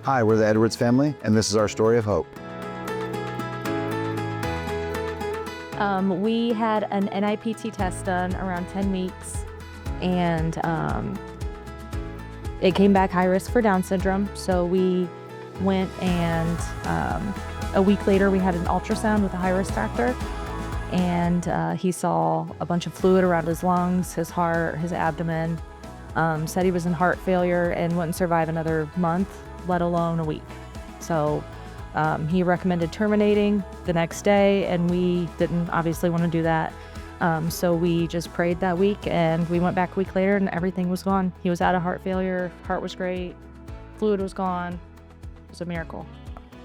Hi, we're the Edwards family, and this is our story of hope. We had an NIPT test done around 10 weeks, and it came back high risk for Down syndrome. So we went and a week later we had an ultrasound with a high risk factor, and he saw a bunch of fluid around his lungs, his heart, his abdomen. Said he was in heart failure and wouldn't survive another month, let alone a week. So he recommended terminating the next day, and we didn't obviously want to do that. So we just prayed that week, and we went back a week later and everything was gone. He was out of heart failure, heart was great, fluid was gone. It was a miracle.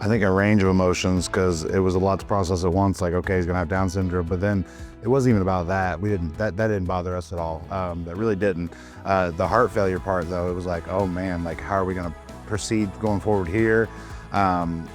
I think a range of emotions, because it was a lot to process at once, like, okay, he's gonna have Down syndrome, but then it wasn't even about that. That didn't bother us at all. That really didn't. The heart failure part though, it was like, oh man, like how are we gonna proceed going forward here?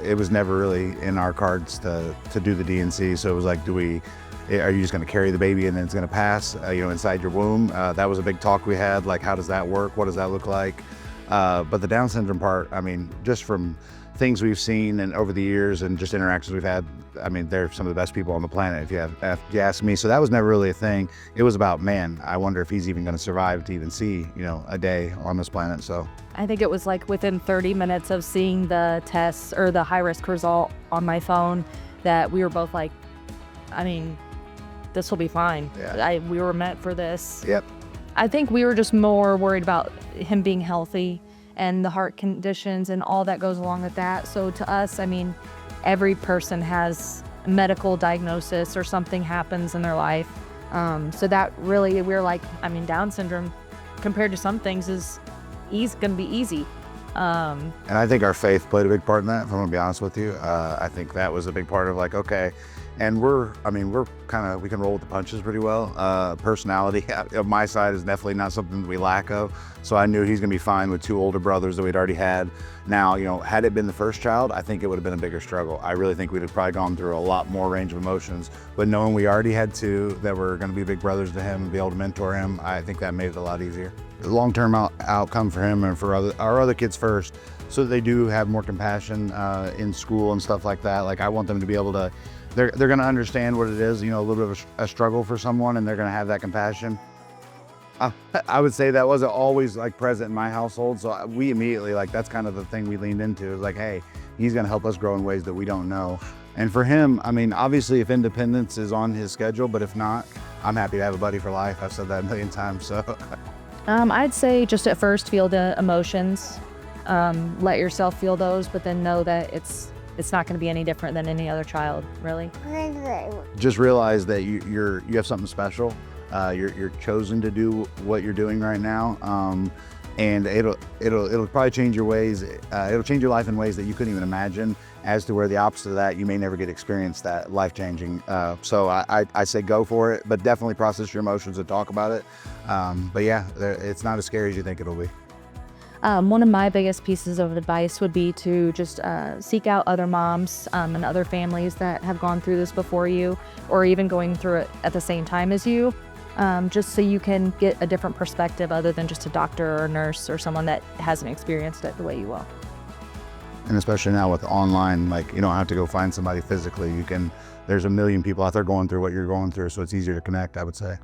It was never really in our cards to do the D&C, so it was like, are you just gonna carry the baby and then it's gonna pass, inside your womb? That was a big talk we had, like how does that work? What does that look like? But the Down syndrome part, I mean, just from things we've seen and over the years and just interactions we've had, I mean, they're some of the best people on the planet, if you ask me. So that was never really a thing. It was about, man, I wonder if he's even gonna survive to even see, a day on this planet, so. I think it was like within 30 minutes of seeing the tests or the high risk result on my phone that we were both like, I mean, this will be fine. Yeah. We were meant for this. Yep. I think we were just more worried about him being healthy and the heart conditions and all that goes along with that. So to us, I mean, every person has a medical diagnosis or something happens in their life. So that really, we're like, I mean, Down syndrome compared to some things is gonna be easy. And I think our faith played a big part in that, if I'm gonna be honest with you. I think that was a big part of like, okay, and we can roll with the punches pretty well. Personality of my side is definitely not something that we lack of. So I knew he's gonna be fine with two older brothers that we'd already had. Now, had it been the first child, I think it would have been a bigger struggle. I really think we'd have probably gone through a lot more range of emotions. But knowing we already had two that were gonna be big brothers to him and be able to mentor him, I think that made it a lot easier. The long-term outcome for him and for our other kids first, so that they do have more compassion in school and stuff like that. Like I want them to be able to, they're gonna understand what it is, a little bit of a struggle for someone, and they're gonna have that compassion. I would say that wasn't always like present in my household, so we immediately, like, that's kind of the thing we leaned into, is like, hey, he's gonna help us grow in ways that we don't know. And for him, I mean, obviously if independence is on his schedule, but if not, I'm happy to have a buddy for life. I've said that a million times, so. I'd say just at first feel the emotions, let yourself feel those, but then know that it's not going to be any different than any other child, really. Just realize that you have something special. You're chosen to do what you're doing right now, and it'll probably change your ways. It'll change your life in ways that you couldn't even imagine. As to where the opposite of that, you may never get to experience that life-changing. So I say go for it, but definitely process your emotions and talk about it. But yeah, it's not as scary as you think it'll be. One of my biggest pieces of advice would be to just seek out other moms and other families that have gone through this before you, or even going through it at the same time as you, just so you can get a different perspective other than just a doctor or a nurse or someone that hasn't experienced it the way you will. And especially now with online, like, you don't have to go find somebody physically. There's a million people out there going through what you're going through, so it's easier to connect, I would say.